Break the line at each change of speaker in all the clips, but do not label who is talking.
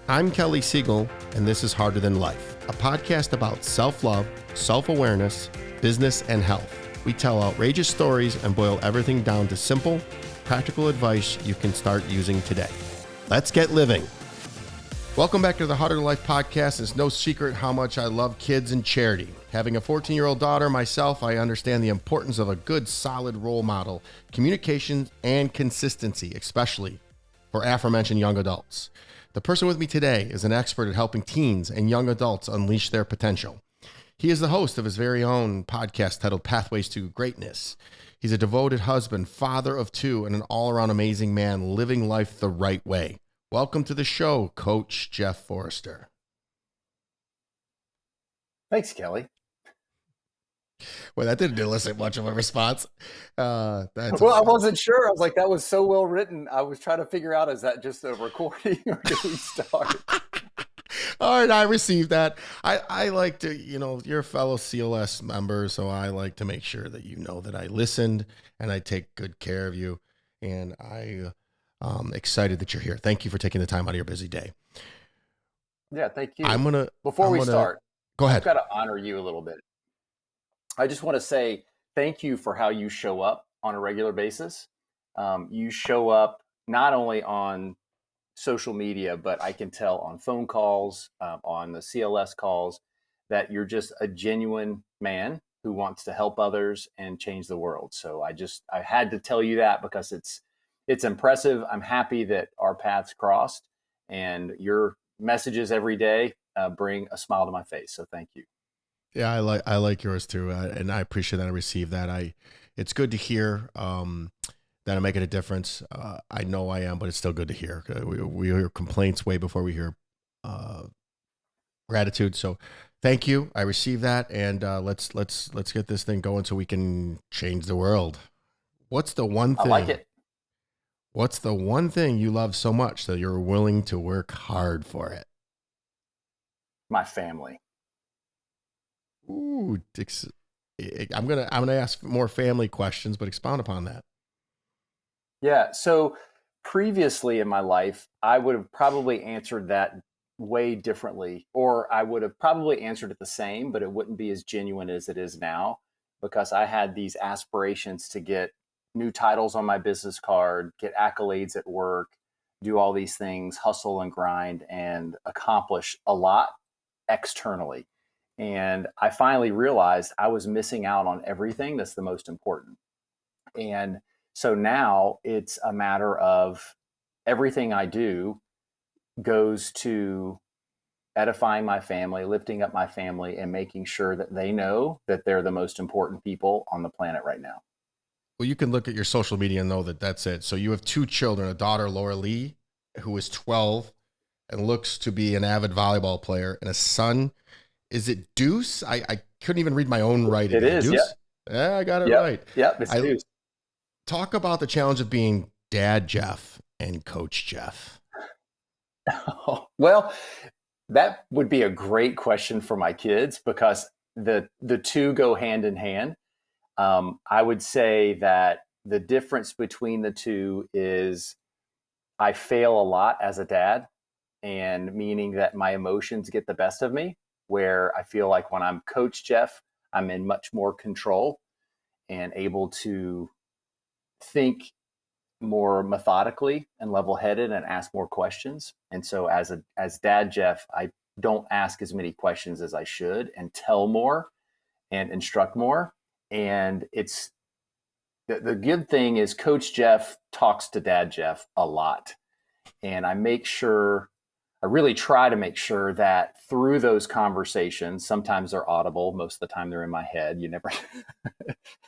I'm Kelly Siegel, and this is Harder Than Life, a podcast about self-love, self-awareness, business, and health. We tell outrageous stories and boil everything down to simple, practical advice you can start using today. Let's get living. Welcome back to the Harder Than Life podcast. It's no secret how much I love kids and charity. Having a 14-year-old daughter myself, I understand the importance of a good, solid role model, communication, and consistency, especially for aforementioned young adults. The person with me today is an expert at helping teens and young adults unleash their potential. He is the host of his very own podcast titled Pathways to Greatness. He's a devoted husband, father of two, and an all-around amazing man living life the right way. Welcome to the show, Coach Jeff Forrester.
Thanks, Kelly.
Well, that didn't elicit much of a response.
I wasn't sure. I was like, that was so well written. I was trying to figure out, is that just a recording or do we start?
All right, I received that. I like to, you're a fellow CLS member, so I like to make sure that you know that I listened and I take good care of you. And I'm excited that you're here. Thank you for taking the time out of your busy day.
Yeah, thank you.
Before we start, go ahead.
I've got to honor you a little bit. I just want to say thank you for how you show up on a regular basis. You show up not only on social media, but I can tell on phone calls, on the CLS calls, that you're just a genuine man who wants to help others and change the world. So I had to tell you that because it's impressive. I'm happy that our paths crossed, and your messages every day bring a smile to my face. So thank you.
Yeah, I like yours too, and I appreciate that. I received that. It's good to hear that I'm making a difference. I know I am, but it's still good to hear. We hear complaints way before we hear gratitude. So, thank you. I received that, and let's get this thing going so we can change the world. What's the one thing?
I like it.
What's the one thing you love so much that you're willing to work hard for it?
My family.
Ooh, I'm gonna ask more family questions, but expound upon that.
Yeah. So previously in my life, I would have probably answered that way differently, or I would have probably answered it the same, but it wouldn't be as genuine as it is now, because I had these aspirations to get new titles on my business card, get accolades at work, do all these things, hustle and grind, and accomplish a lot externally. And I finally realized I was missing out on everything that's the most important. And so now it's a matter of everything I do goes to edifying my family, lifting up my family, and making sure that they know that they're the most important people on the planet right now.
Well, you can look at your social media and know that that's it. So you have two children, a daughter, Laura Lee, who is 12 and looks to be an avid volleyball player, and a son. Is it Deuce? I couldn't even read my own writing.
It is,
Deuce? Yeah, I got it right.
Yep, it's Deuce.
Talk about the challenge of being Dad Jeff and Coach Jeff.
Well, that would be a great question for my kids, because the two go hand in hand. I would say that the difference between the two is I fail a lot as a dad, and meaning that my emotions get the best of me, where I feel like when I'm Coach Jeff, I'm in much more control and able to think more methodically and level-headed and ask more questions. And so as Dad Jeff, I don't ask as many questions as I should, and tell more and instruct more. And it's the good thing is Coach Jeff talks to Dad Jeff a lot. And I really try to make sure that through those conversations, sometimes they're audible, most of the time they're in my head.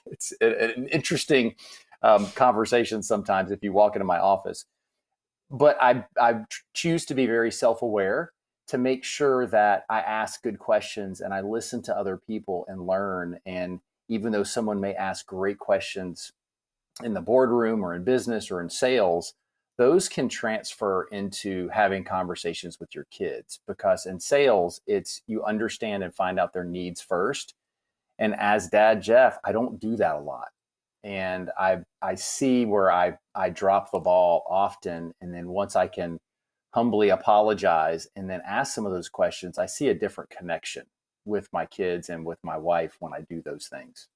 It's an interesting conversation sometimes if you walk into my office. But I choose to be very self-aware to make sure that I ask good questions and I listen to other people and learn. And even though someone may ask great questions in the boardroom or in business or in sales, those can transfer into having conversations with your kids, because in sales, it's you understand and find out their needs first. And as Dad Jeff, I don't do that a lot. And I see where I drop the ball often. And then once I can humbly apologize and then ask some of those questions, I see a different connection with my kids and with my wife when I do those things.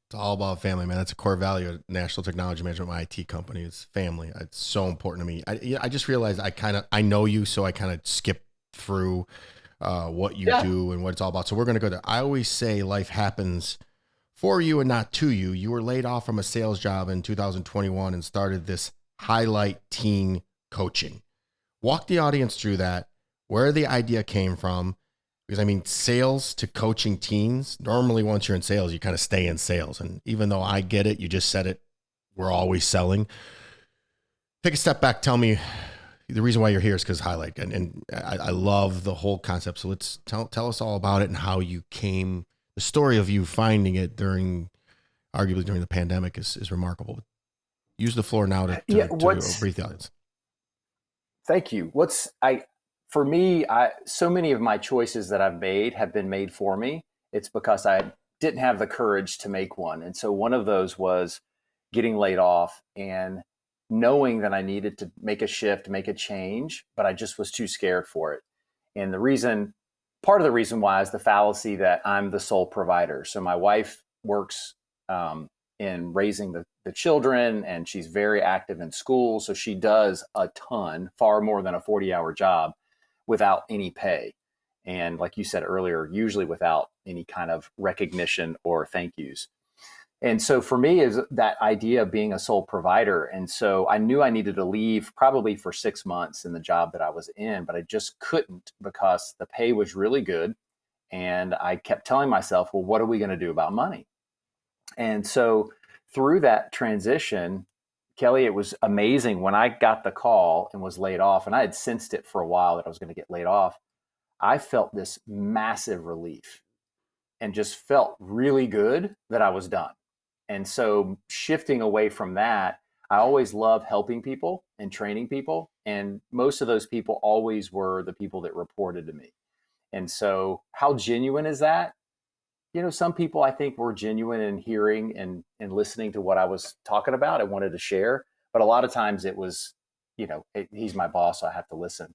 It's all about family, man. That's a core value of National Technology Management, my IT company. It's family. It's so important to me. I just realized I know you, so I kind of skip through what you do and what it's all about. So we're going to go there. I always say life happens for you and not to you. You were laid off from a sales job in 2021 and started this Hi-Lite Teen Coaching. Walk the audience through that, where the idea came from. Because I mean, sales to coaching teens, normally once you're in sales, you kind of stay in sales. And even though I get it, you just said it, we're always selling. Take a step back. Tell me the reason why you're here is because Hi-Lite. And I love the whole concept. So let's tell us all about it and how you came, the story of you finding it arguably during the pandemic is remarkable. Use the floor now to brief the audience.
Thank you. For me, so many of my choices that I've made have been made for me. It's because I didn't have the courage to make one. And so one of those was getting laid off and knowing that I needed to make a shift, make a change, but I just was too scared for it. And part of the reason why is the fallacy that I'm the sole provider. So my wife works in raising the children, and she's very active in school. So she does a ton, far more than a 40-hour job, without any pay. And like you said earlier, usually without any kind of recognition or thank yous. And so for me is that idea of being a sole provider. And so I knew I needed to leave probably for 6 months in the job that I was in, but I just couldn't because the pay was really good. And I kept telling myself, well, what are we going to do about money? And so through that transition, Kelly, it was amazing when I got the call and was laid off, and I had sensed it for a while that I was going to get laid off. I felt this massive relief and just felt really good that I was done. And so shifting away from that, I always love helping people and training people. And most of those people always were the people that reported to me. And so how genuine is that? Some people I think were genuine in hearing and listening to what I was talking about. I wanted to share, but a lot of times it was, he's my boss, so I have to listen.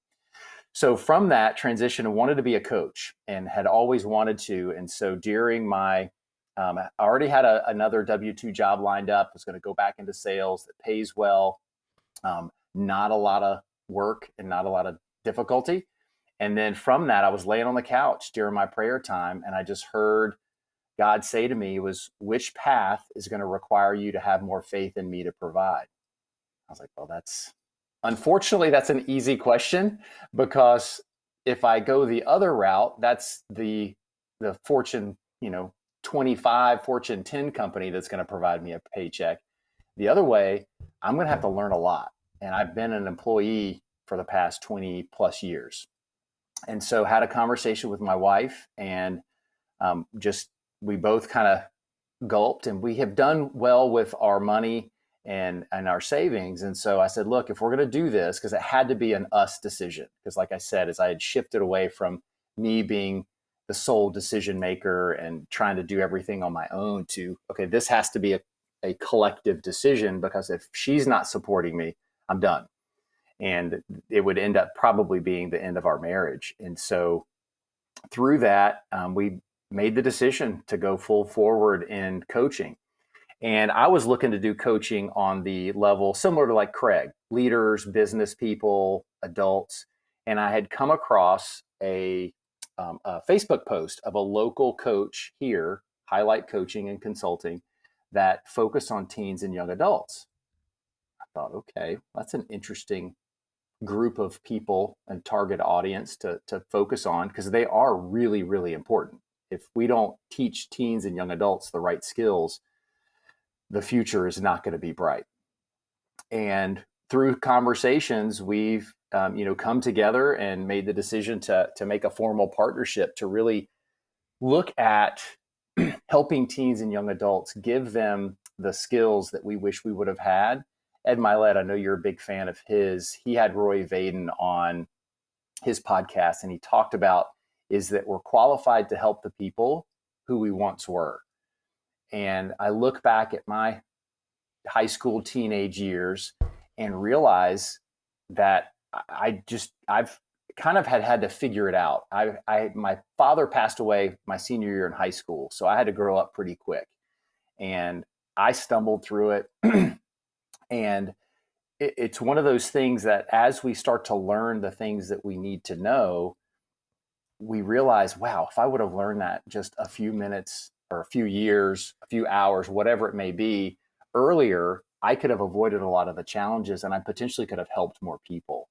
So from that transition, I wanted to be a coach and had always wanted to. And so during I already had another W-2 job lined up, was going to go back into sales that pays well, not a lot of work and not a lot of difficulty. And then from that, I was laying on the couch during my prayer time, and I just heard God say to me was, which path is going to require you to have more faith in me to provide? I was like, well, unfortunately, that's an easy question, because if I go the other route, that's the Fortune, 25, Fortune 10 company that's going to provide me a paycheck. The other way, I'm going to have to learn a lot. And I've been an employee for the past 20 plus years. And so had a conversation with my wife, and we both kind of gulped, and we have done well with our money and our savings. And so I said, look, if we're going to do this, because it had to be an us decision, because like I said, as I had shifted away from me being the sole decision maker and trying to do everything on my own to, okay, this has to be a collective decision, because if she's not supporting me, I'm done. And it would end up probably being the end of our marriage. And so through that, we made the decision to go full forward in coaching. And I was looking to do coaching on the level similar to like Craig, leaders, business people, adults. And I had come across a Facebook post of a local coach here, Hi-Lite Coaching and Consulting, that focused on teens and young adults. I thought, okay, that's an interesting group of people and target audience to focus on, because they are really, really important. If we don't teach teens and young adults the right skills, the future is not going to be bright. And through conversations, we've come together and made the decision to make a formal partnership to really look at helping teens and young adults, give them the skills that we wish we would have had. Ed Milet, I know you're a big fan of his. He had Roy Vaden on his podcast, and he talked about is that we're qualified to help the people who we once were. And I look back at my high school, teenage years and realize that I've kind of had to figure it out. My father passed away my senior year in high school, so I had to grow up pretty quick, and I stumbled through it. And it's one of those things that as we start to learn the things that we need to know, we realize, wow, if I would have learned that just a few minutes or a few years, a few hours, whatever it may be, earlier, I could have avoided a lot of the challenges and I potentially could have helped more people.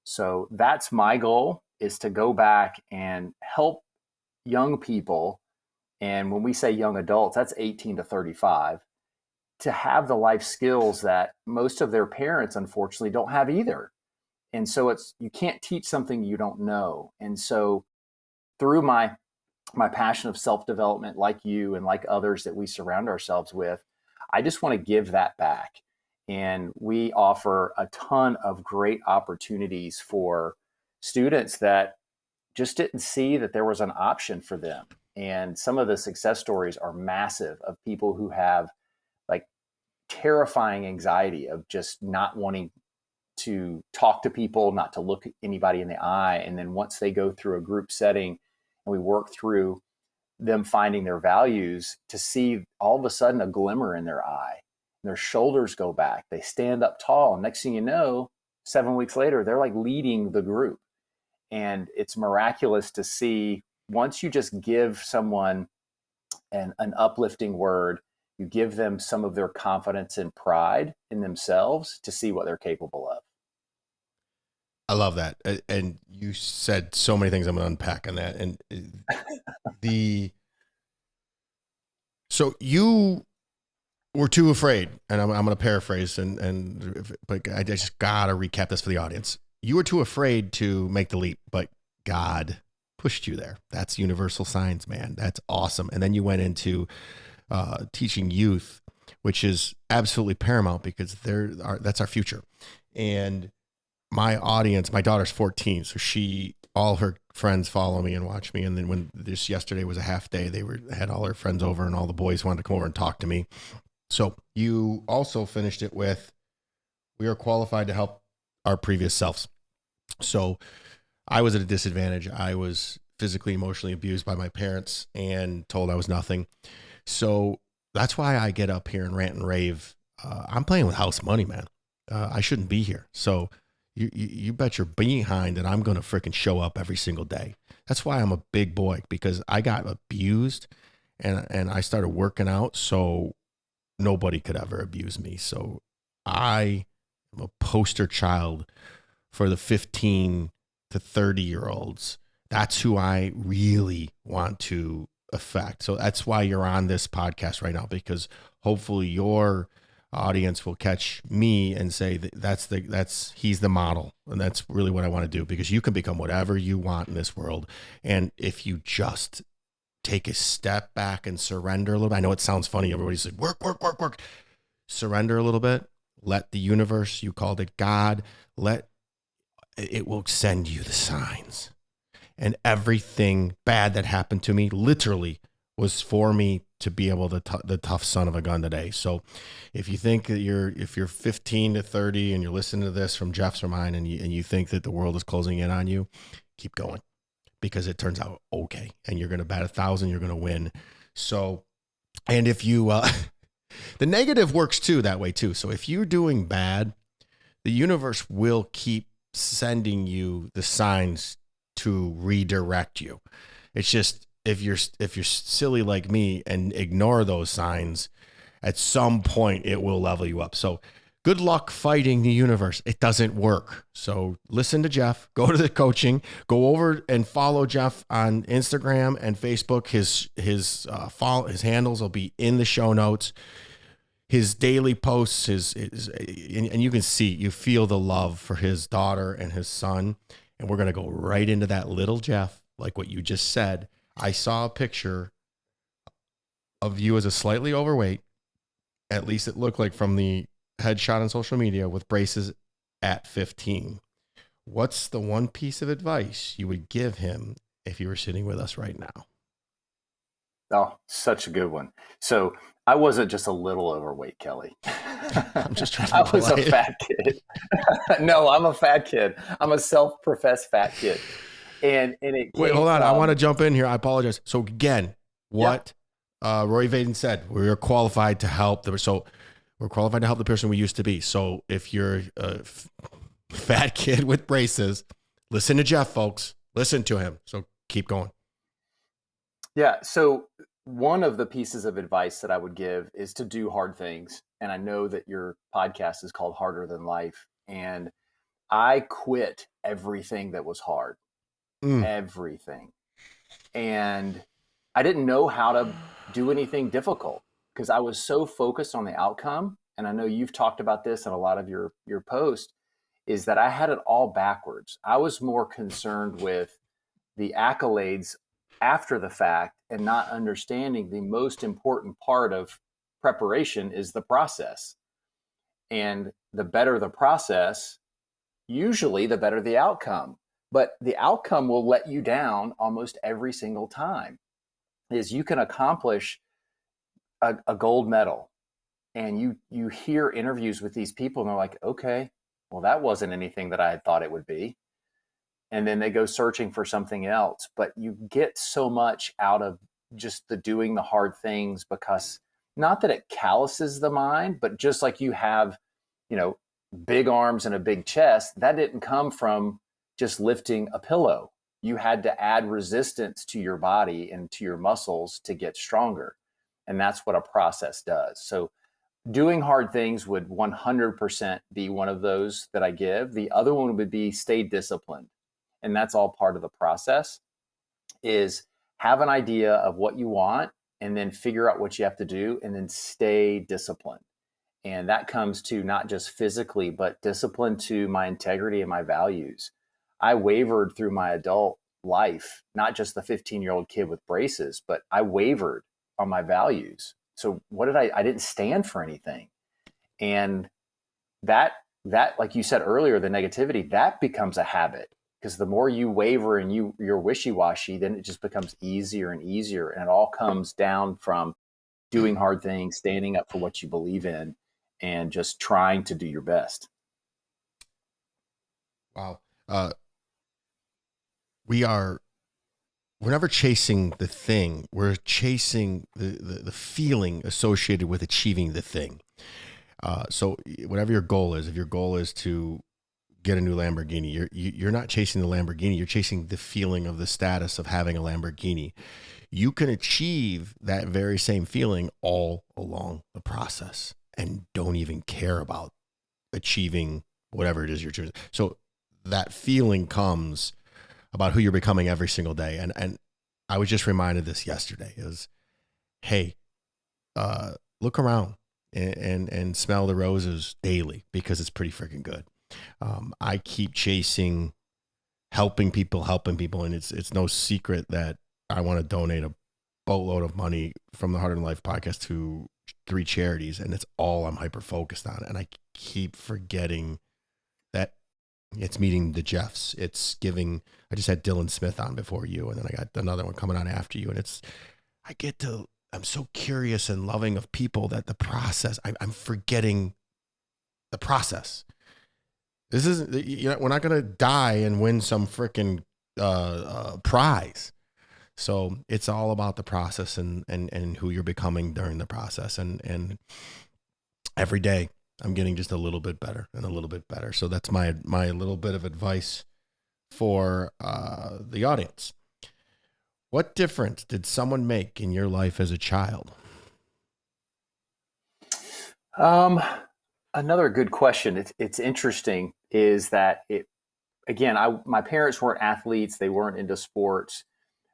So that's my goal, is to go back and help young people. And when we say young adults, that's 18 to 35, to have the life skills that most of their parents, unfortunately, don't have either. And so you can't teach something you don't know. And so through my passion of self-development, like you and like others that we surround ourselves with, I just want to give that back. And we offer a ton of great opportunities for students that just didn't see that there was an option for them. And some of the success stories are massive, of people who have like terrifying anxiety of just not wanting to talk to people, not to look anybody in the eye. And then once they go through a group setting and we work through them finding their values, to see all of a sudden a glimmer in their eye, and their shoulders go back, they stand up tall. And next thing you know, 7 weeks later, they're like leading the group. And it's miraculous to see, once you just give someone an uplifting word, you give them some of their confidence and pride in themselves, to see what they're capable of.
I love that. And you said so many things I'm going to unpack on that. And so you were too afraid, and I'm going to paraphrase, but I just got to recap this for the audience. You were too afraid to make the leap, but God pushed you there. That's universal signs, man. That's awesome. And then you went into teaching youth, which is absolutely paramount, because that's our future. And my audience, my daughter's 14, so all her friends follow me and watch me. And then when this yesterday was a half day, had all her friends over, and all the boys wanted to come over and talk to me. So you also finished it with, we are qualified to help our previous selves. So I was at a disadvantage. I was physically, emotionally abused by my parents and told I was nothing. So that's why I get up here and rant and rave. I'm playing with house money, man. I shouldn't be here. So you bet your behind that I'm going to freaking show up every single day. That's why I'm a big boy, because I got abused and I started working out so nobody could ever abuse me. So I am a poster child for the 15 to 30-year-olds. That's who I really want to affect. So that's why you're on this podcast right now, because hopefully your audience will catch me and say that he's the model. And that's really what I want to do, because you can become whatever you want in this world. And if you just take a step back and surrender a little bit. I know it sounds funny. Everybody's like, work. Surrender a little bit. Let the universe, you called it God, it will send you the signs. And everything bad that happened to me literally was for me to be able to the tough son of a gun today. So if you think that if you're 15 to 30 and you're listening to this from Jeff's or mine, and you think that the world is closing in on you, keep going, because it turns out okay. And you're going to bat 1,000, you're going to win. So, and if you, the negative works too, that way too. So if you're doing bad, the universe will keep sending you the signs to redirect you. It's just, if you're silly like me and ignore those signs, at some point it will level you up. So good luck fighting the universe. It doesn't work. So listen to Jeff, go to the coaching, go over and follow Jeff on Instagram and Facebook. His handles will be in the show notes. His daily posts, and you can you feel the love for his daughter and his son. And we're going to go right into that little Jeff, like what you just said. I saw a picture of you as a slightly overweight, at least it looked like from the headshot on social media, with braces at 15. What's the one piece of advice you would give him if you were sitting with us right now?
Oh, such a good one. So I wasn't just a little overweight, Kelly.
I'm just trying to
I
be
was a
polite.
fat kid. No, I'm a fat kid. I'm a self-professed fat kid. And it
Wait,
came
hold on. I want to
from,
jump in here. I apologize. So again,
yeah,
what Roy Vaden said, we're qualified to help. So we're qualified to help the person we used to be. So if you're a fat kid with braces, listen to Jeff, folks. Listen to him. So keep going.
yeah. So one of the pieces of advice that I would give is to do hard things. And I know that your podcast is called Harder Than Life. And I quit everything that was hard,
Mm.
everything. And I didn't know how to do anything difficult because I was so focused on the outcome. And I know you've talked about this in a lot of your posts, is that I had it all backwards. I was more concerned with the accolades after the fact and not understanding the most important part of preparation is the process. And the better the process, usually the better the outcome. But the outcome will let you down almost every single time. Is you can accomplish a gold medal, and you hear interviews with these people and they're like, okay, well, that wasn't anything that I had thought it would be. And then they go searching for something else. But you get so much out of just the doing the hard things, because not that it calluses the mind, but just like you have, you know, big arms and a big chest, that didn't come from just lifting a pillow. You had to add resistance to your body and to your muscles to get stronger. And that's what a process does. So doing hard things would 100% be one of those that I give. The other one would be stay disciplined. And that's all part of the process, is have an idea of what you want and then figure out what you have to do and then stay disciplined. And that comes to not just physically, but discipline to my integrity and my values. I wavered through my adult life, not just the 15-year-old kid with braces, but I wavered on my values. So what did I didn't stand for anything. And that, like you said earlier, the negativity, that becomes a habit, because the more you waver and you're wishy-washy, then it just becomes easier and easier. And it all comes down from doing hard things, standing up for what you believe in, and just trying to do your best.
Wow. We're never chasing the thing. We're chasing the feeling associated with achieving the thing. So whatever your goal is, if your goal is to get a new Lamborghini, you're not chasing the Lamborghini. You're chasing the feeling of the status of having a Lamborghini. You can achieve that very same feeling all along the process and don't even care about achieving whatever it is you're choosing. So that feeling comes about who you're becoming every single day. And I was just reminded this yesterday is, hey, look around and smell the roses daily, because it's pretty freaking good. I keep chasing helping people, and it's no secret that I want to donate a boatload of money from the Harder Than Life podcast to 3 charities, and it's all I'm hyper focused on. And I keep forgetting that it's meeting the Jeffs. It's giving. I just had Dylan Smith on before you, and then I got another one coming on after you, and I'm so curious and loving of people that the process. I'm forgetting the process. This isn't, we're not going to die and win some freaking prize. So it's all about the process and who you're becoming during the process. And every day I'm getting just a little bit better and a little bit better. So that's my little bit of advice for the audience. What difference did someone make in your life as a child?
Another good question. It's interesting, is that my parents weren't athletes. They weren't into sports,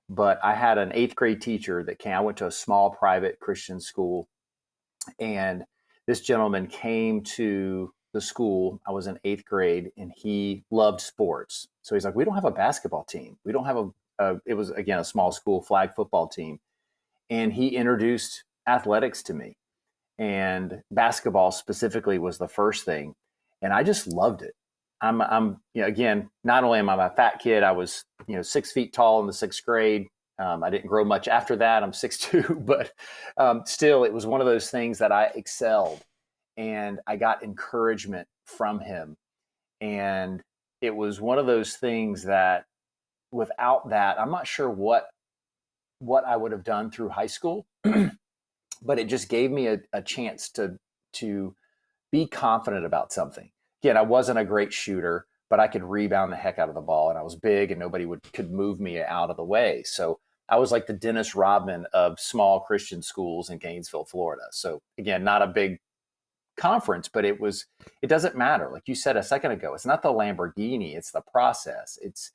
but I had an 8th grade teacher that came. I went to a small private Christian school, and this gentleman came to the school. I was in 8th grade, and he loved sports. So he's like, we don't have a basketball team. We don't have it was, again, a small school flag football team. And he introduced athletics to me, and basketball specifically was the first thing. And I just loved it. I'm again, not only am I a fat kid, I was, 6 feet tall in the 6th grade. I didn't grow much after that. I'm 6'2", but still, it was one of those things that I excelled. and I got encouragement from him. And it was one of those things that without that, I'm not sure what I would have done through high school, but it just gave me a chance to be confident about something. Again, I wasn't a great shooter, but I could rebound the heck out of the ball, and I was big, and nobody could move me out of the way. So I was like the Dennis Rodman of small Christian schools in Gainesville, Florida. So again, not a big conference, but it doesn't matter. Like you said a second ago, it's not the Lamborghini, it's the process. It's,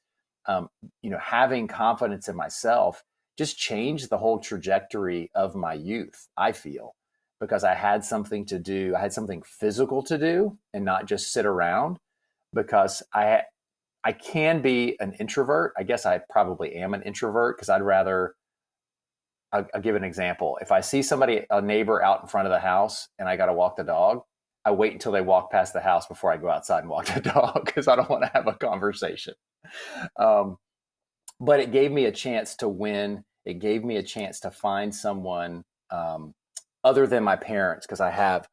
having confidence in myself just changed the whole trajectory of my youth, I feel, because I had something to do. I had something physical to do and not just sit around, because I can be an introvert. I guess I probably am an introvert because I'll give an example. If I see a neighbor out in front of the house and I got to walk the dog, I wait until they walk past the house before I go outside and walk the dog because I don't want to have a conversation. But it gave me a chance to win. It gave me a chance to find someone other than my parents, because I have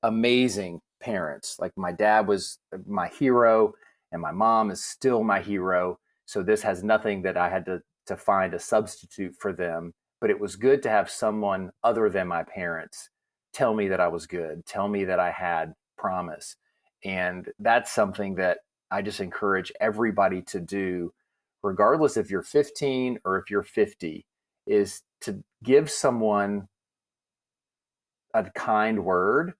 amazing parents. Like my dad was my hero and my mom is still my hero. So this has nothing that I had to find a substitute for them. But it was good to have someone other than my parents tell me that I was good, tell me that I had promise. And that's something that I just encourage everybody to do, regardless if you're 15 or if you're 50, is to give someone a kind word,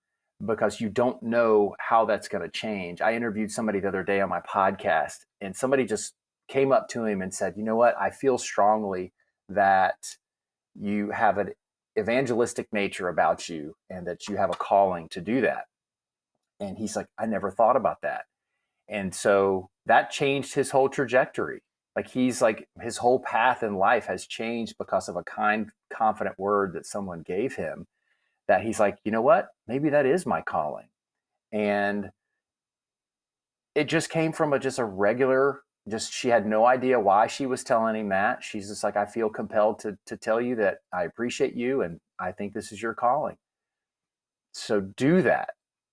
because you don't know how that's going to change. I interviewed somebody the other day on my podcast, and somebody just came up to him and said, "You know what? I feel strongly that you have an evangelistic nature about you and that you have a calling to do that." And he's like, "I never thought about that." And so that changed his whole trajectory. Like his whole path in life has changed because of a kind, confident word that someone gave him, that he's like, "You know what? Maybe that is my calling." And it just came from just a regular, she had no idea why she was telling him that. She's just like, "I feel compelled to tell you that I appreciate you and I think this is your calling. So do that."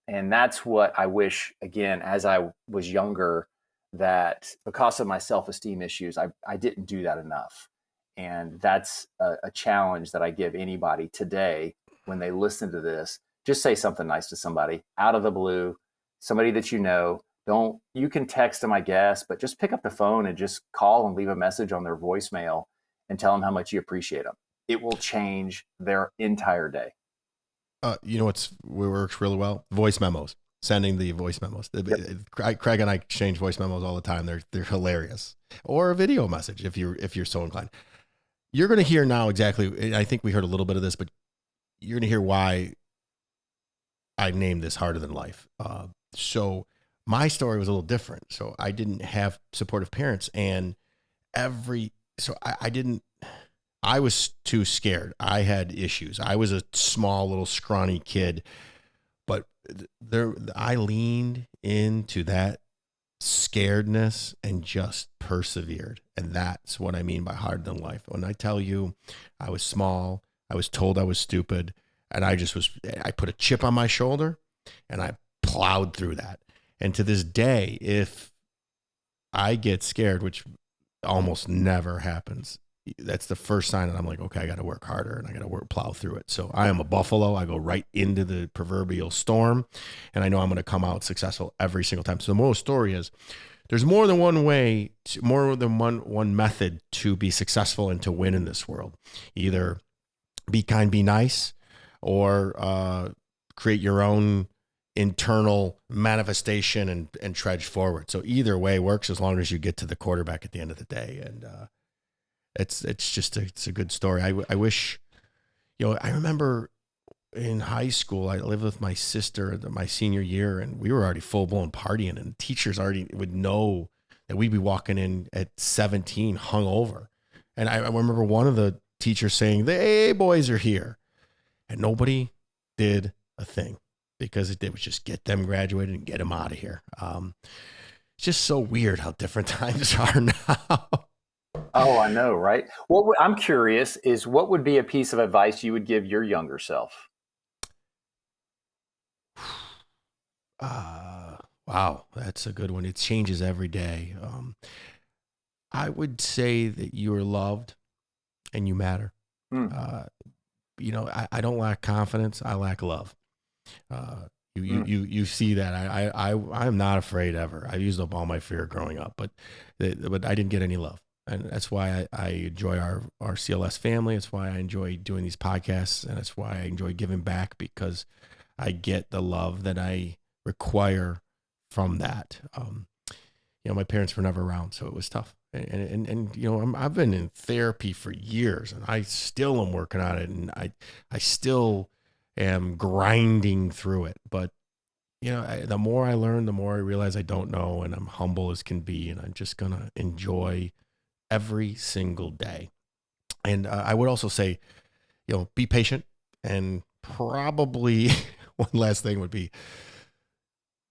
And that's what I wish, again, as I was younger, that because of my self-esteem issues, I didn't do that enough. And that's a challenge that I give anybody today when they listen to this. Just say something nice to somebody out of the blue, somebody that you know. You can text them, I guess, but just pick up the phone and just call and leave a message on their voicemail and tell them how much you appreciate them. It will change their entire day.
What works really well? Voice memos. Sending the voice memos. Yep. Craig and I exchange voice memos all the time. They're hilarious. Or a video message if you're so inclined. You're going to hear now exactly. I think we heard a little bit of this, but you're going to hear why I named this Harder Than Life. So my story was a little different. So I didn't have supportive parents, and I was too scared. I had issues. I was a small little scrawny kid, but I leaned into that scaredness and just persevered. And that's what I mean by harder than life. When I tell you I was small, I was told I was stupid, and I put a chip on my shoulder and I plowed through that. And to this day, if I get scared, which almost never happens, that's the first sign that I'm like, okay, I got to work harder and I got to plow through it. So I am a buffalo. I go right into the proverbial storm, and I know I'm going to come out successful every single time. So the moral story is there's more than one way, more than one method to be successful and to win in this world. Either be kind, be nice, or create your own internal manifestation and trudge forward. So either way works as long as you get to the quarterback at the end of the day. And it's a good story. I wish, I remember in high school, I lived with my sister my senior year, and we were already full blown partying, and teachers already would know that we'd be walking in at 17 hungover. And I remember one of the teachers saying, "The AA boys are here," and nobody did a thing because it was just get them graduated and get them out of here. It's just so weird how different times are now.
Oh, I know, right? I'm curious is what would be a piece of advice you would give your younger self?
Wow, that's a good one. It changes every day. I would say that you are loved and you matter.
Mm,
Uh, I don't lack confidence. I lack love. Uh,
mm.
you see that. I'm not afraid ever. I used up all my fear growing up, but I didn't get any love. And that's why I enjoy our CLS family. It's why I enjoy doing these podcasts. And that's why I enjoy giving back, because I get the love that I require from that. My parents were never around, so it was tough. And I've been in therapy for years, and I still am working on it, and I still am grinding through it. But the more I learn, the more I realize I don't know, and I'm humble as can be, and I'm just gonna enjoy every single day. And I would also say, be patient, and probably one last thing would be,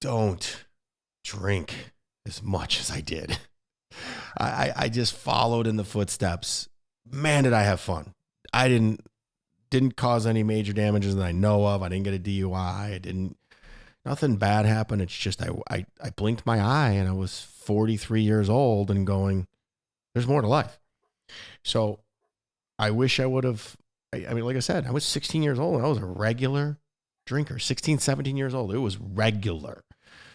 don't drink as much as I did. I just followed in the footsteps. Man, did I have fun. I didn't cause any major damages that I know of. I didn't get a DUI. Nothing bad happened. It's just I blinked my eye and I was 43 years old and going, there's more to life. So I wish I would have. I mean, like I said, I was 16 years old and I was a regular drinker. 16, 17 years old. It was regular.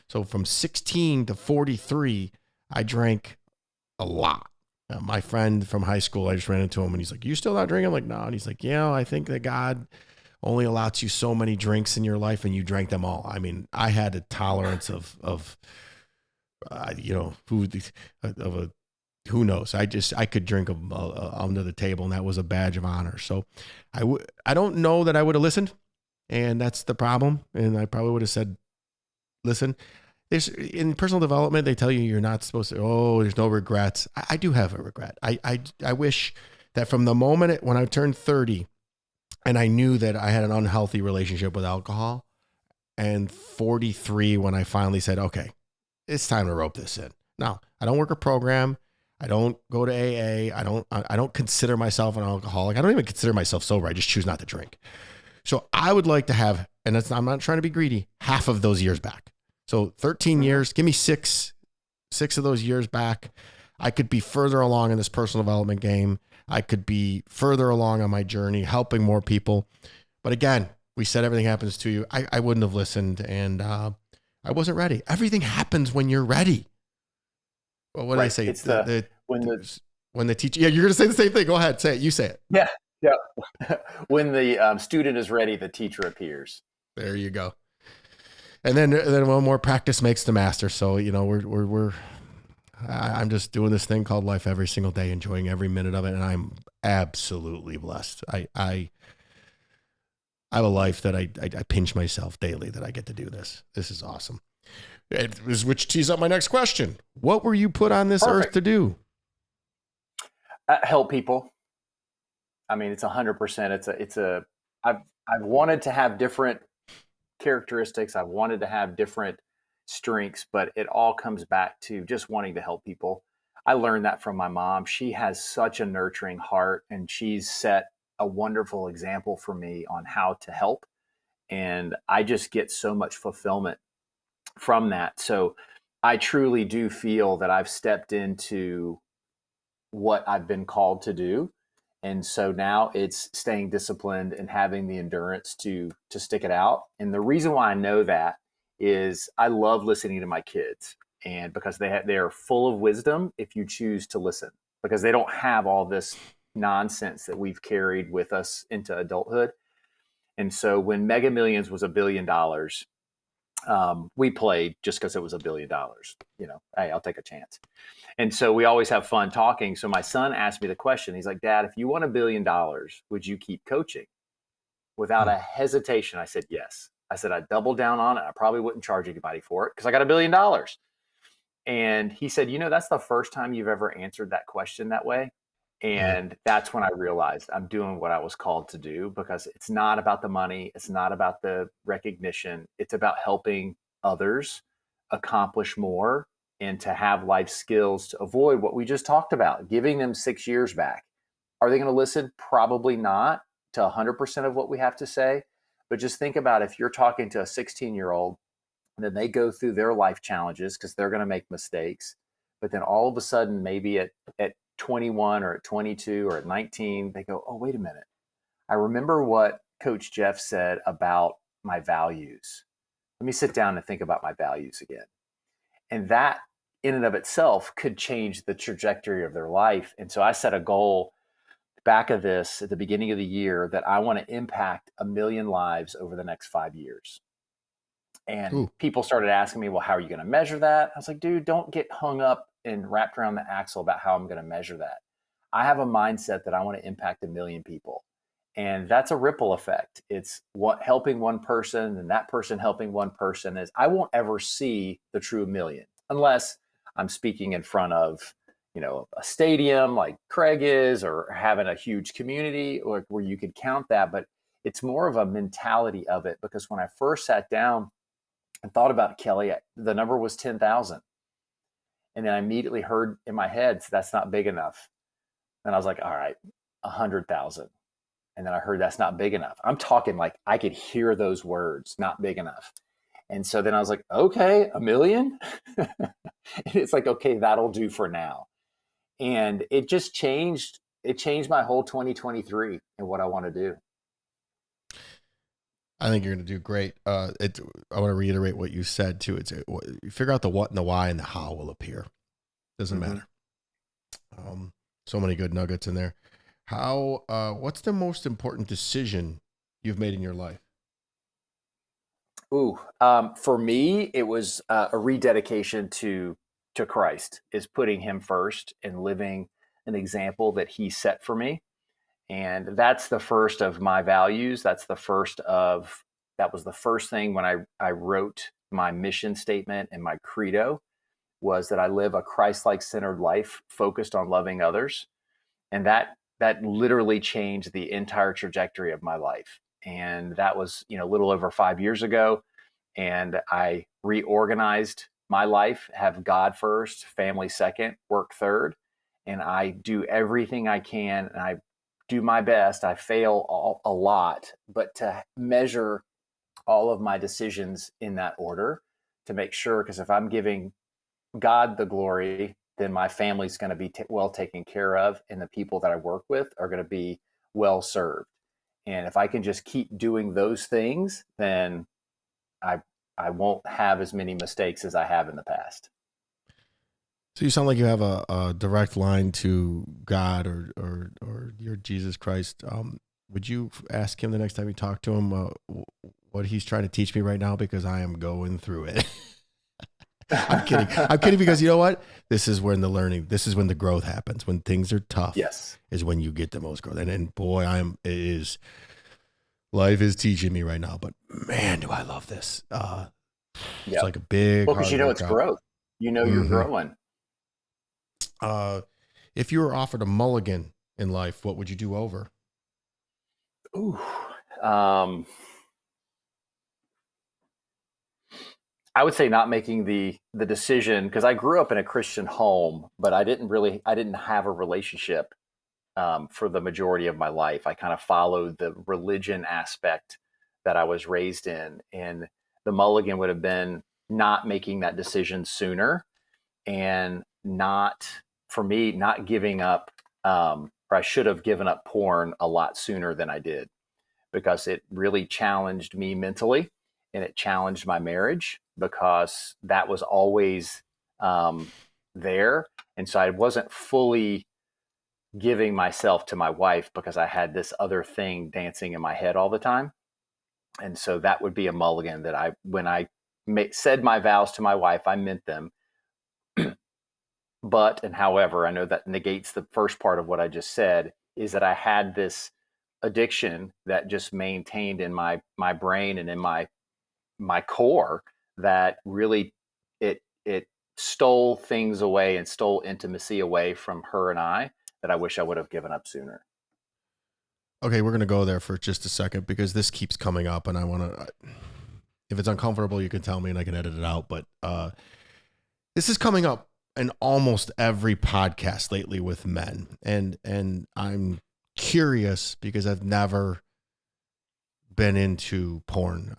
So from 16 to 43, I drank a lot. My friend from high school, I just ran into him and he's like, "You still not drinking?" I'm like, "No." And he's like, "Yeah, I think that God only allows you so many drinks in your life and you drank them all." I mean, I had a tolerance of who of a who knows. I could drink under the table, and that was a badge of honor. So I don't know that I would have listened, and that's the problem. And I probably would have said, "Listen." In personal development, they tell you you're not supposed to, there's no regrets. I do have a regret. I wish that from the moment when I turned 30 and I knew that I had an unhealthy relationship with alcohol, and 43 when I finally said, okay, it's time to rope this in. Now, I don't work a program. I don't go to AA. I don't consider myself an alcoholic. I don't even consider myself sober. I just choose not to drink. So I would like to have, and I'm not trying to be greedy, half of those years back. So 13 years, give me six of those years back. I could be further along in this personal development game. I could be further along on my journey, helping more people. But again, we said everything happens to you. I wouldn't have listened, and I wasn't ready. Everything happens when you're ready. Well, what do they
Right.
say?
It's
When the teacher, yeah, you're going to say the same thing. Go ahead, say it. You say it.
yeah, yeah. When the student is ready, the teacher appears.
There you go. And then one more practice makes the master. So, I'm just doing this thing called life every single day, enjoying every minute of it. And I'm absolutely blessed. I have a life that I pinch myself daily that I get to do this. This is awesome. Which tees up my next question. What were you put on this earth to do?
Help people. I mean, it's 100%. I've wanted to have different characteristics. I've wanted to have different strengths, but it all comes back to just wanting to help people. I learned that from my mom. She has such a nurturing heart, and she's set a wonderful example for me on how to help. And I just get so much fulfillment from that. So I truly do feel that I've stepped into what I've been called to do. And so now it's staying disciplined and having the endurance to stick it out. And the reason why I know that is I love listening to my kids, and because they are full of wisdom if you choose to listen, because they don't have all this nonsense that we've carried with us into adulthood. And so when Mega Millions was $1 billion, we played just because it was $1 billion. Hey, I'll take a chance. And so we always have fun talking. So my son asked me the question. He's like, "Dad, if you won $1 billion, would you keep coaching?" Without a hesitation, I said yes. I said I'd double down on it. I probably wouldn't charge anybody for it because I got $1 billion. And he said, "That's the first time you've ever answered that question that way." And that's when I realized I'm doing what I was called to do, because it's not about the money. It's not about the recognition. It's about helping others accomplish more and to have life skills to avoid what we just talked about, giving them 6 years back. Are they going to listen? Probably not to 100% of what we have to say. But just think about if you're talking to a 16-year-old And then they go through their life challenges because they're going to make mistakes. But then all of a sudden, maybe at 21 or at 22 or at 19, they go, oh, wait a minute. I remember what Coach Jeff said about my values. Let me sit down and think about my values again. And that in and of itself could change the trajectory of their life. And so I set a goal back of this at the beginning of the year that I want to impact 1 million lives over the next 5 years. And
Ooh.
people started asking me, well, how are you going to measure that? I was like, dude, don't get hung up and wrapped around the axle about how I'm going to measure that. I have a mindset that I want to impact 1 million people. And that's a ripple effect. It's what helping one person and that person helping one person is. I won't ever see the true million unless I'm speaking in front of, a stadium like Craig is, or having a huge community or where you could count that. But it's more of a mentality of it, because when I first sat down and thought about it, Kelly, the number was 10,000. And then I immediately heard in my head, so that's not big enough. And I was like, all right, 100,000. And then I heard that's not big enough. I'm talking like I could hear those words, not big enough. And so then I was like, okay, 1 million. And it's like, okay, that'll do for now. And it just changed. It changed my whole 2023 and what I want to do.
I think you're going to do great. I want to reiterate what you said too. You figure out the what and the why, and the how will appear. Doesn't matter. So many good nuggets in there. What's the most important decision you've made in your life?
For me, it was a rededication to Christ, is putting him first and living an example that he set for me. And that's the first of my values. That was the first thing when I wrote my mission statement and my credo, was that I live a Christ-like centered life focused on loving others. And that literally changed the entire trajectory of my life. And that was, a little over 5 years ago. And I reorganized my life, have God first, family second, work third. And I do everything I can, and I do my best. I fail a lot, but to measure all of my decisions in that order to make sure, because if I'm giving God the glory, then my family's going to be well taken care of, and the people that I work with are going to be well served. And if I can just keep doing those things, then I won't have as many mistakes as I have in the past.
So you sound like you have a direct line to God or your Jesus Christ. Would you ask him the next time you talk to him what he's trying to teach me right now? Because I am going through it. I'm kidding. I'm kidding, because you know what? This is when the growth happens. When things are tough,
yes, is
when you get the most growth. And boy, life is teaching me right now, but man, do I love this. It's like a big,
because it's growth. You're growing.
If you were offered a mulligan in life, what would you do over?
I would say not making the decision, because I grew up in a Christian home, but I didn't have a relationship for the majority of my life. I kind of followed the religion aspect that I was raised in, and the mulligan would have been not making that decision sooner, and not giving up, or I should have given up porn a lot sooner than I did, because it really challenged me mentally, and it challenged my marriage, because that was always there. And so I wasn't fully giving myself to my wife, because I had this other thing dancing in my head all the time. And so that would be a mulligan that when I said my vows to my wife, I meant them. But, and however, I know that negates the first part of what I just said, is that I had this addiction that just maintained in my brain and in my core, that really it stole things away and stole intimacy away from her and I, that I wish I would have given up sooner.
Okay, we're going to go there for just a second, because this keeps coming up, and I want to, if it's uncomfortable, you can tell me and I can edit it out. But this is coming up in almost every podcast lately with men. And I'm curious, because I've never been into porn.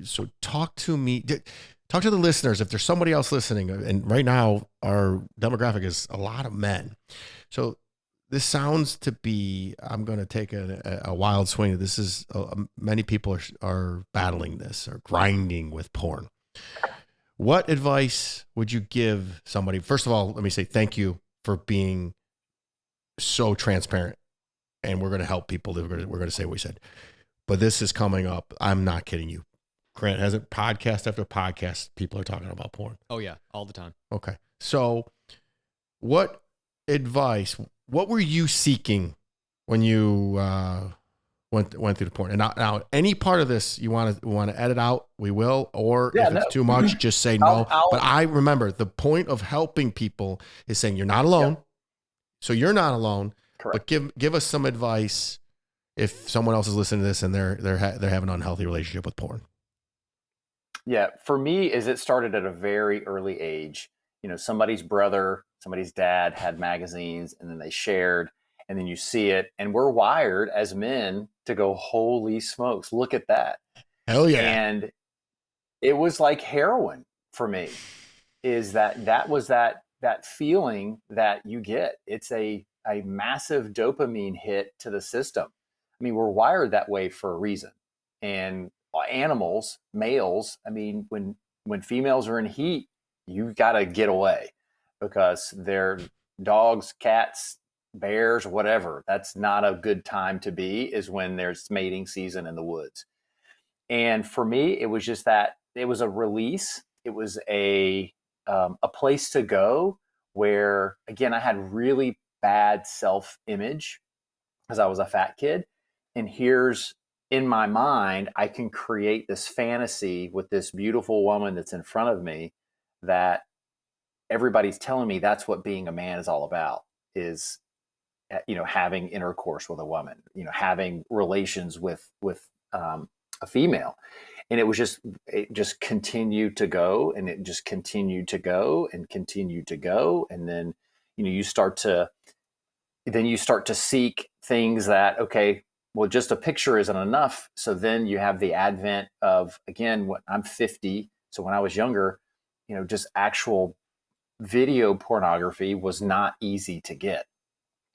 So talk to me. Talk to the listeners. If there's somebody else listening, and right now our demographic is a lot of men. So this sounds to be, I'm going to take a wild swing. This is many people are battling this or grinding with porn. What advice would you give somebody? First of all, let me say thank you for being so transparent, and we're going to help people. We're going to say what we said, but this is coming up. I'm not kidding you. Grant has a podcast after podcast. People are talking about porn.
Oh yeah. All the time.
Okay. So what what were you seeking when you went through the porn? And now any part of this you want to edit out, we will, or if it's too much, just say no. But I remember the point of helping people is saying you're not alone. Yep. So you're not alone. Correct. But give us some advice if someone else is listening to this and they're having an unhealthy relationship with porn.
Yeah, for me, is it started at a very early age. Somebody's brother, somebody's dad had magazines, and then they shared, and then you see it, and we're wired as men to go, holy smokes, look at that.
Hell yeah.
And it was like heroin for me, is that was that feeling that you get. It's a massive dopamine hit to the system. I mean, we're wired that way for a reason. And animals, males, I mean, when females are in heat, you got to get away because they're dogs, cats, bears, whatever. That's not a good time to be, is when there's mating season in the woods. And for me, it was just that it was a release. It was a place to go where, again, I had really bad self-image because I was a fat kid. And here's, in my mind, I can create this fantasy with this beautiful woman that's in front of me that everybody's telling me that's what being a man is all about, is, having intercourse with a woman, having relations with a female. And it just continued to go, and it just continued to go and continued to go. And then, you start to seek things that, okay, well, just a picture isn't enough. So then you have the advent of, again, I'm 50. So when I was younger, just actual video pornography was not easy to get.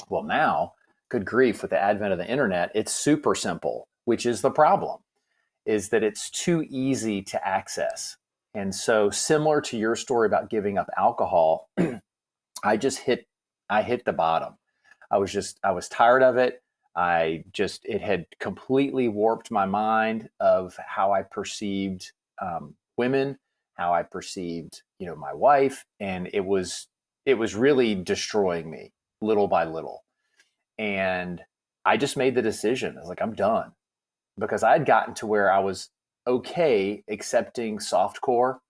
Well, now, good grief, with the advent of the internet, it's super simple, which is the problem, is that it's too easy to access. And so, similar to your story about giving up alcohol, I hit the bottom. I was tired of it. It had completely warped my mind of how I perceived women, how I perceived, my wife. And it was really destroying me little by little. And I just made the decision. I was like, I'm done, because I had gotten to where I was okay accepting softcore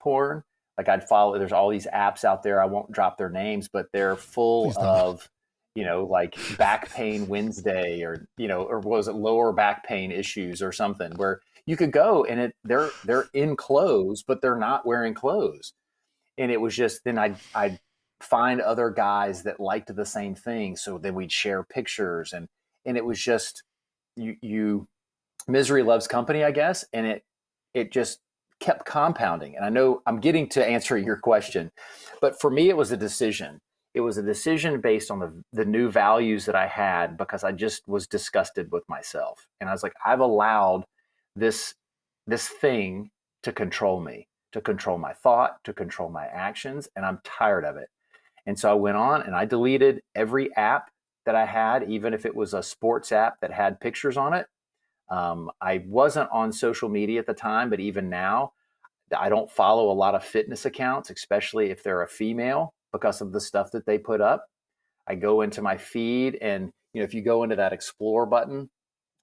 porn. Like, there's all these apps out there. I won't drop their names, but they're full of, like back pain Wednesday, or was it lower back pain issues or something, where you could go and they're in clothes, but they're not wearing clothes. And it was just, then I'd find other guys that liked the same thing. So then we'd share pictures, and it was just, you misery loves company, I guess. And it just kept compounding. And I know I'm getting to answer your question, but for me, it was a decision. It was a decision based on the new values that I had, because I just was disgusted with myself. And I was like, I've allowed this thing to control me, to control my thought, to control my actions. And I'm tired of it. And so I went on and I deleted every app that I had, even if it was a sports app that had pictures on it. I wasn't on social media at the time, but even now, I don't follow a lot of fitness accounts, especially if they're a female, because of the stuff that they put up. I go into my feed, and if you go into that explore button,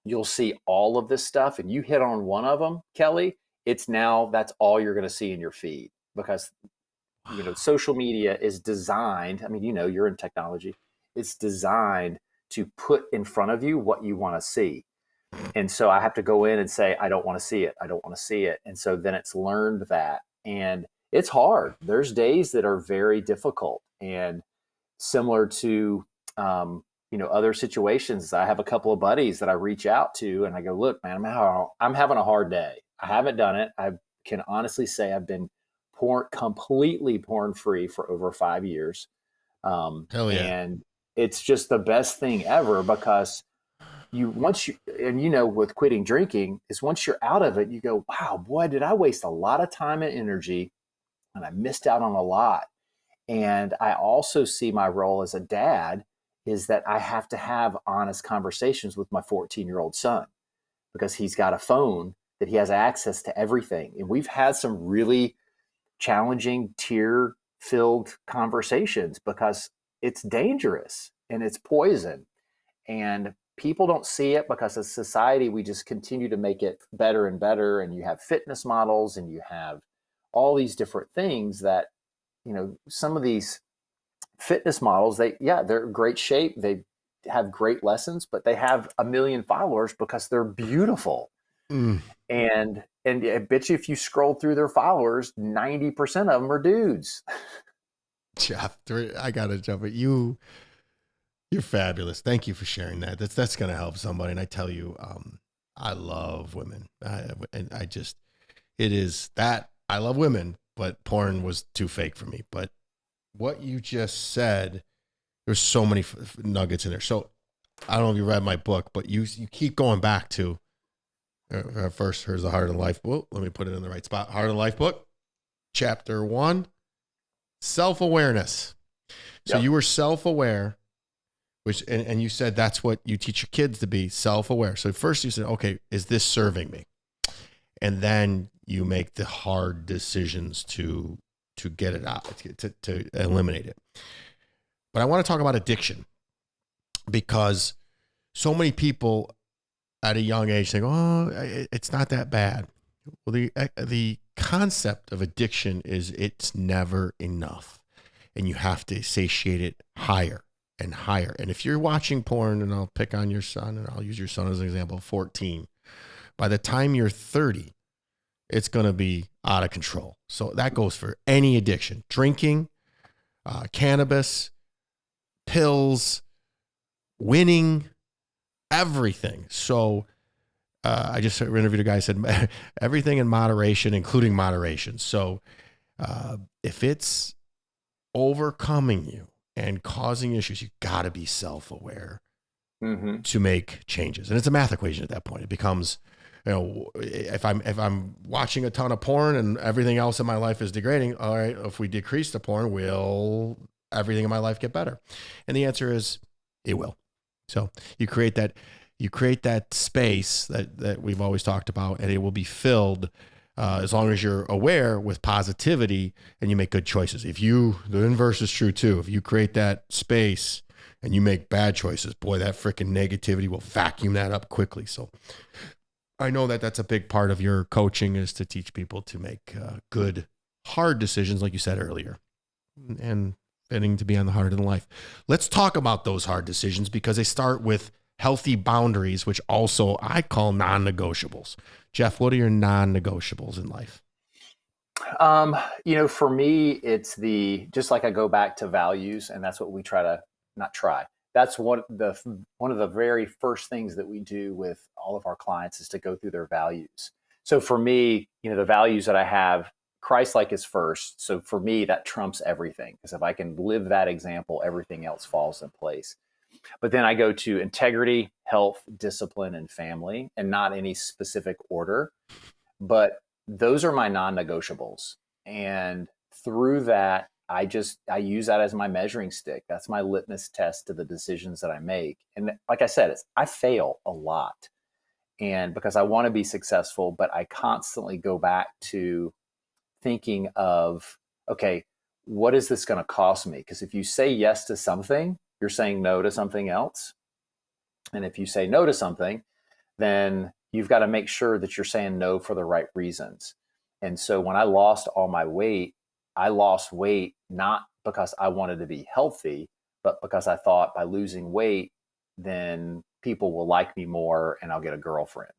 you'll see all of this stuff, and you hit on one of them, Kelly, that's all you're going to see in your feed, because social media is designed, I mean, you're in technology, it's designed to put in front of you what you want to see. And so I have to go in and say, I don't want to see it. I don't want to see it. And so then it's learned that. And it's hard. There's days that are very difficult. And similar to other situations. I have a couple of buddies that I reach out to and I go, look, man, I'm having a hard day. I haven't done it. I can honestly say I've been completely porn free for over 5 years.
Hell yeah.
And it's just the best thing ever because with quitting drinking is once you're out of it, you go, wow, boy, did I waste a lot of time and energy and I missed out on a lot. And I also see my role as a dad is that I have to have honest conversations with my 14-year-old son because he's got a phone that he has access to everything. And we've had some really challenging, tear filled conversations because it's dangerous and it's poison. And people don't see it because as society, we just continue to make it better and better. And you have fitness models and you have all these different things that, some of these fitness models, they're in great shape. They have great lessons, but they have a million followers because they're beautiful.
Mm.
And I bet you if you scroll through their followers, 90% of them are dudes.
Jeff, I gotta jump at you. You're fabulous. Thank you for sharing that. That's gonna help somebody. And I tell you, I love women. I love women, but porn was too fake for me. But what you just said, there's so many nuggets in there. So I don't know if you read my book, but you keep going back to first. Here's the Heart of Life book. Let me put it in the right spot. Heart of Life book, chapter 1, self-awareness. So
Yep.
you were self-aware, and you said that's what you teach your kids to be, self-aware. So first you said, okay, is this serving me? And then you make the hard decisions to get it out, to eliminate it. But I want to talk about addiction because so many people at a young age think, oh, it's not that bad. Well, the concept of addiction is it's never enough and you have to satiate it higher and higher. And if you're watching porn, and I'll pick on your son and I'll use your son as an example, 14, by the time you're 30, it's going to be out of control. So that goes for any addiction, drinking, cannabis, pills, winning, everything. So I just interviewed a guy who said everything in moderation, including moderation. So if it's overcoming you and causing issues, you got to be self-aware to make changes. And it's a math equation at that point. It becomes, if I'm watching a ton of porn and everything else in my life is degrading, all right, if we decrease the porn, will everything in my life get better? And the answer is it will. So you create that space that we've always talked about, and it will be filled as long as you're aware with positivity and you make good choices. The inverse is true too. If you create that space and you make bad choices, boy, that freaking negativity will vacuum that up quickly. So I know that that's a big part of your coaching is to teach people to make good, hard decisions, like you said earlier, and fitting to be on the Heart of Life. Let's talk about those hard decisions because they start with healthy boundaries, which also I call non-negotiables. Jeff, what are your non-negotiables in life?
For me, it's just like I go back to values, and that's what we that's one of the very first things that we do with all of our clients is to go through their values. So for me, the values that I have, Christ-like is first. So for me, that trumps everything because if I can live that example, everything else falls in place. But then I go to integrity, health, discipline, and family, and not any specific order. But those are my non-negotiables. And through that, I use that as my measuring stick. That's my litmus test to the decisions that I make. And like I said, I fail a lot. And because I want to be successful, but I constantly go back to thinking of, okay, what is this going to cost me? Because if you say yes to something, you're saying no to something else. And if you say no to something, then you've got to make sure that you're saying no for the right reasons. And so when I lost all my weight, I lost weight not because I wanted to be healthy, but because I thought by losing weight, then people will like me more and I'll get a girlfriend,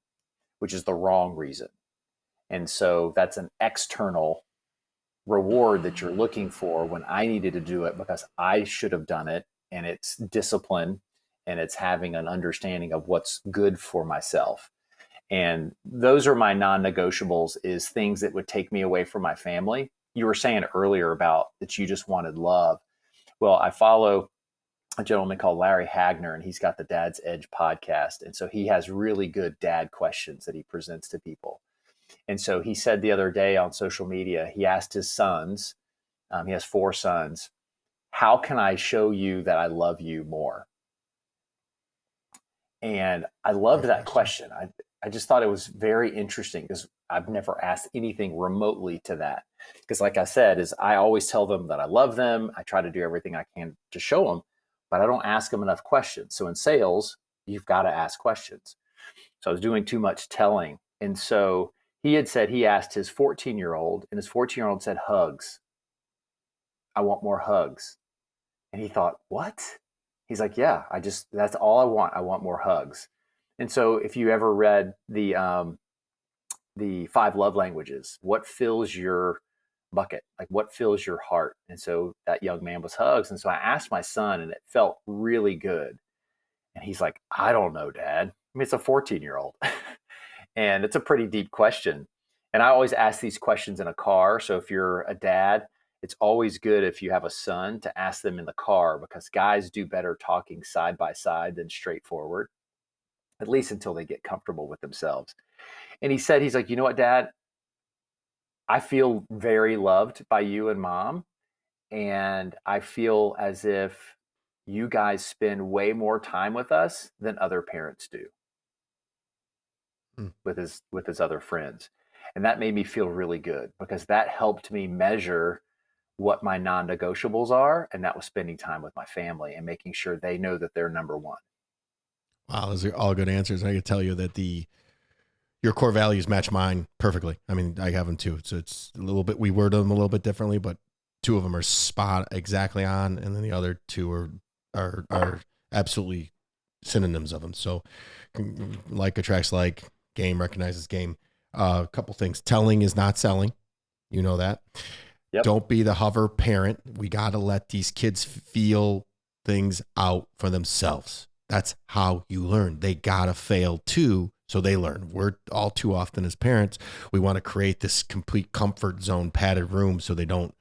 which is the wrong reason. And so that's an external reward that you're looking for when I needed to do it because I should have done it. And it's discipline and it's having an understanding of what's good for myself. And those are my non-negotiables, is things that would take me away from my family. You were saying earlier about that you just wanted love. Well, I follow a gentleman called Larry Hagner, and he's got the Dad's Edge podcast. And so he has really good dad questions that he presents to people. And so he said the other day on social media, he asked his sons, he has 4 sons, how can I show you that I love you more? And I loved that question. I just thought it was very interesting because I've never asked anything remotely to that. Because like I said, is I always tell them that I love them. I try to do everything I can to show them, but I don't ask them enough questions. So in sales, you've got to ask questions. So I was doing too much telling. And so he had said he asked his 14-year-old, and his 14-year-old said, hugs. I want more hugs. And he thought, what? He's like, yeah, that's all I want. I want more hugs. And so if you ever read the 5 love languages, what fills your bucket? Like what fills your heart? And so that young man was hugs. And so I asked my son, and it felt really good. And he's like, I don't know, Dad. I mean, it's a 14-year-old. And it's a pretty deep question. And I always ask these questions in a car. So if you're a dad, it's always good if you have a son to ask them in the car, because guys do better talking side by side than straightforward, at least until they get comfortable with themselves. And he said, he's like, you know what, Dad, I feel very loved by you and Mom. And I feel as if you guys spend way more time with us than other parents do with his other friends. And that made me feel really good, because that helped me measure what my non-negotiables are. And that was spending time with my family and making sure they know that they're number one.
Wow, those are all good answers. I can tell you that your core values match mine perfectly. I mean, I have them too. So it's a little bit, we word them a little bit differently, but 2 of them are spot exactly on. And then the other 2 are absolutely synonyms of them. So like attracts like, game recognizes game. A couple things. Telling is not selling. You know that.
Yep.
Don't be the hover parent. We got to let these kids feel things out for themselves. That's how you learn. They got to fail too, so they learn. We're all too often as parents, we want to create this complete comfort zone, padded room, so they don't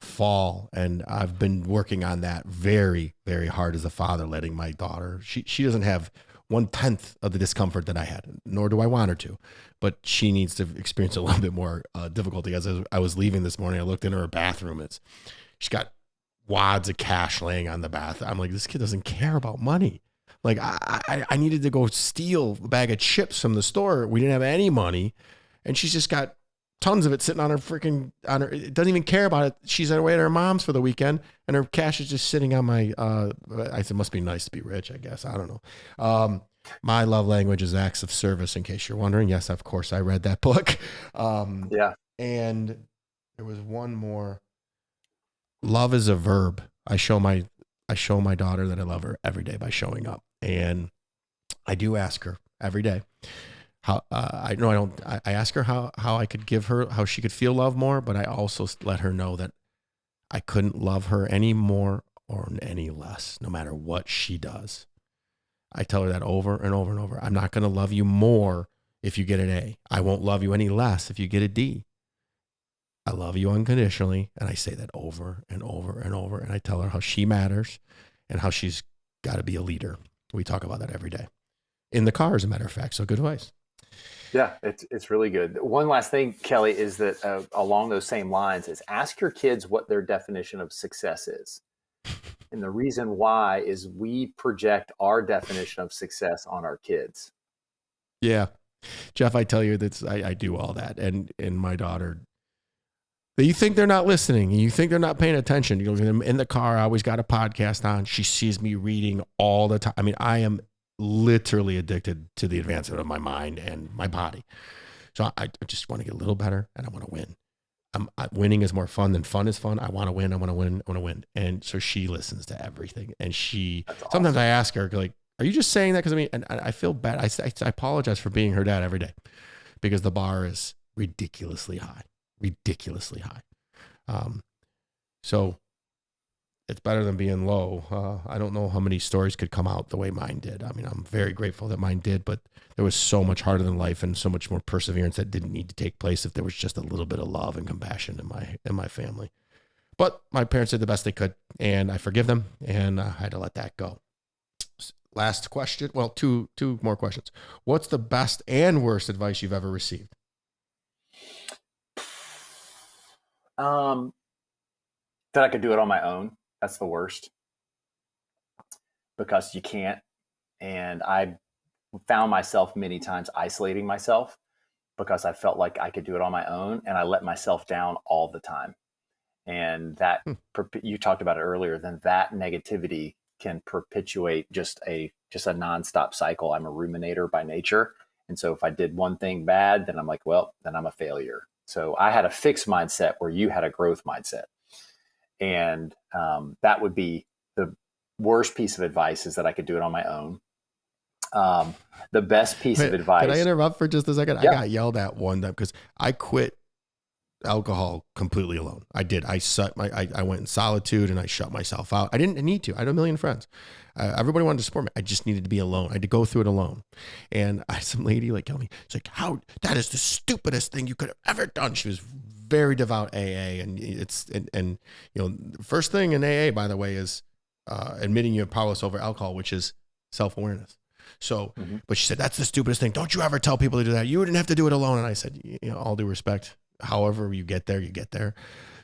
fall. And I've been working on that very, very hard as a father, letting my daughter, she doesn't have 1/10 of the discomfort that I had, nor do I want her to, but she needs to experience a little bit more difficulty. As I was leaving this morning, I looked in her bathroom. She's got wads of cash laying on the bath. I'm like, this kid doesn't care about money. Like I needed to go steal a bag of chips from the store. We didn't have any money, and she's just got tons of it sitting on her it doesn't even care about it. She's away at her mom's for the weekend, and her cash is just sitting on my, I said, must be nice to be rich, I guess. I don't know. My love language is acts of service, in case you're wondering. Yes, of course, I read that book.
Yeah.
And there was one more. Love is a verb. I show my daughter that I love her every day by showing up. And I do ask her every day how, I ask her how I could give her, how she could feel love more, but I also let her know that I couldn't love her any more or any less, no matter what she does. I tell her that over and over and over. I'm not going to love you more if you get an A. I won't love you any less if you get a D. I love you unconditionally. And I say that over and over and over. And I tell her how she matters and how she's got to be a leader. We talk about that every day in the car, as a matter of fact. So good advice.
Yeah, it's really good. One last thing, Kelly, is that along those same lines is ask your kids what their definition of success is. And the reason why is we project our definition of success on our kids.
Yeah. Jeff, I tell you that I do all that. And my daughter, you think they're not listening and you think they're not paying attention. You know, in the car, I always got a podcast on. She sees me reading all the time. I mean, I am literally addicted to the advancement of my mind and my body. So I just want to get a little better, and I want to win. Winning is more fun than fun is fun. I want to win. I want to win. I want to win. And so she listens to everything. And sometimes I ask her, like, are you just saying that? Because and I feel bad. I apologize for being her dad every day, because the bar is ridiculously high. So it's better than being low. I don't know how many stories could come out the way mine did. I mean, I'm very grateful that mine did, but there was so much harder than life and so much more perseverance that didn't need to take place if there was just a little bit of love and compassion in my family. But my parents did the best they could, and I forgive them, and I had to let that go. Last question. Well, two more questions. What's the best and worst advice you've ever received?
That I could do it on my own. That's the worst, because you can't. And I found myself many times isolating myself because I felt like I could do it on my own, and I let myself down all the time. And that you talked about it earlier, then that negativity can perpetuate just a nonstop cycle. I'm a ruminator by nature. And so if I did one thing bad, then I'm like, well, then I'm a failure. So I had a fixed mindset where you had a growth mindset. And that would be the worst piece of advice, is that I could do it on my own. The best piece of advice.
Can I interrupt for just a second?
Yeah.
I got yelled at one time because I quit alcohol completely alone. I did. I went in solitude and I shut myself out. I didn't need to. I had a million friends. Everybody wanted to support me. I just needed to be alone. I had to go through it alone. And I had some lady like tell me, it's like, how, that is the stupidest thing you could have ever done. She was very devout AA, and and you know, first thing in AA, by the way, is admitting you're powerless over alcohol, which is self-awareness. So, but she said, that's the stupidest thing. Don't you ever tell people to do that. You wouldn't have to do it alone. And I said, you know, all due respect, however you get there, you get there.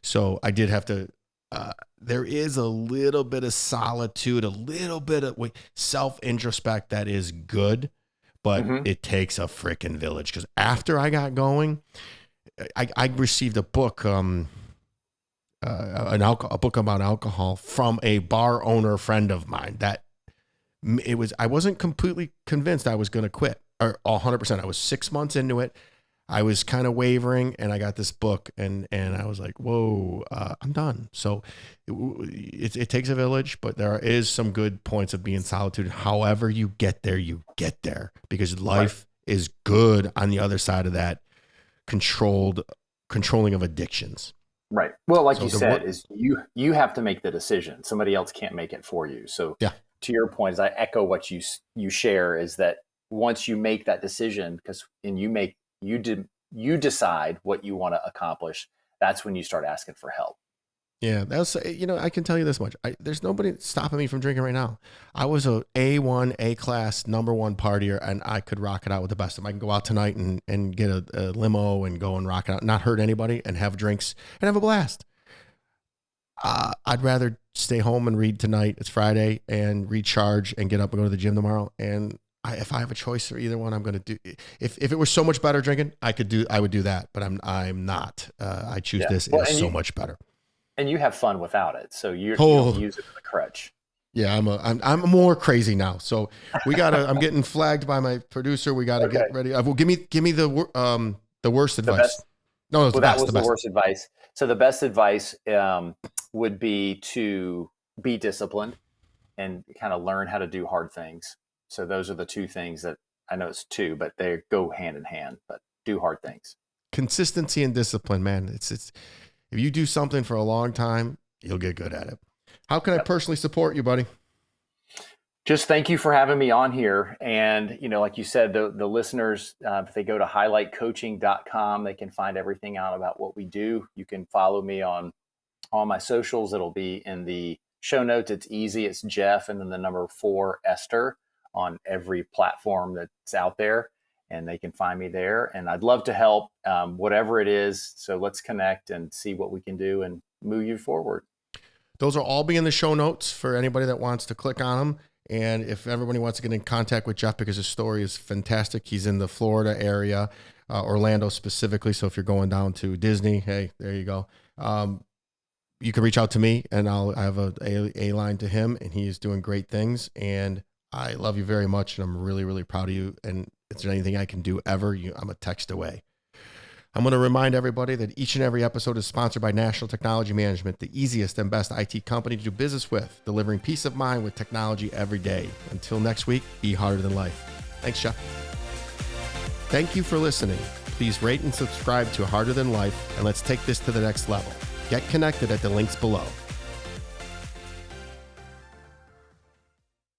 So I did have to, there is a little bit of solitude, a little bit of self-introspect that is good, but it takes a freaking village. Because after I got going, I received a book, a book about alcohol from a bar owner friend of mine that I wasn't completely convinced I was going to quit, or 100%. I was 6 months into it. I was kind of wavering, and I got this book, and I was like, whoa, I'm done. So it takes a village, but there is some good points of being solitude. However you get there, because life is good on the other side of that controlling of addictions.
Right. Well, like you said, is you have to make the decision. Somebody else can't make it for you. So to your point, as I echo what you share, is that once you make that decision, you decide what you want to accomplish, that's when you start asking for help.
Yeah, that's, you know, I can tell you this much. There's nobody stopping me from drinking right now. I was a A1, A class, #1 partier, and I could rock it out with the best of them. I can go out tonight and get a limo and go and rock it out, not hurt anybody, and have drinks and have a blast. I'd rather stay home and read tonight. It's Friday, and recharge and get up and go to the gym tomorrow. And if I have a choice for either one, I'm going to do. If it was so much better drinking, I would do that. But I'm not. I choose this. It's so much better.
And you have fun without it, so you don't use it as a crutch.
Yeah, I'm more crazy now. So we gotta. I'm getting flagged by my producer. We gotta get ready. Well, give me the worst advice.
That was the worst advice. So the best advice would be to be disciplined and kind of learn how to do hard things. So those are the two things that I know it's two, but they go hand in hand. But do hard things. Consistency
and discipline, man. It's. If you do something for a long time, you'll get good at it. How can I personally support you, buddy?
Just thank you for having me on here. And, you know, like you said, the listeners, if they go to highlightcoaching.com, they can find everything out about what we do. You can follow me on all my socials. It'll be in the show notes. It's easy. It's Jeff and then the number 4 Esther on every platform that's out there. And they can find me there. And I'd love to help, whatever it is. So let's connect and see what we can do and move you forward.
Those will all be in the show notes for anybody that wants to click on them. And if everybody wants to get in contact with Jeff, because his story is fantastic. He's in the Florida area, Orlando specifically. So if you're going down to Disney, hey, there you go. You can reach out to me, and I have a line to him, and he is doing great things. And I love you very much, and I'm really, really proud of you. And if there's anything I can do ever, I'm a text away. I'm going to remind everybody that each and every episode is sponsored by National Technology Management, the easiest and best IT company to do business with, delivering peace of mind with technology every day. Until next week, be harder than life. Thanks, Jeff. Thank you for listening. Please rate and subscribe to Harder Than Life, and let's take this to the next level. Get connected at the links below.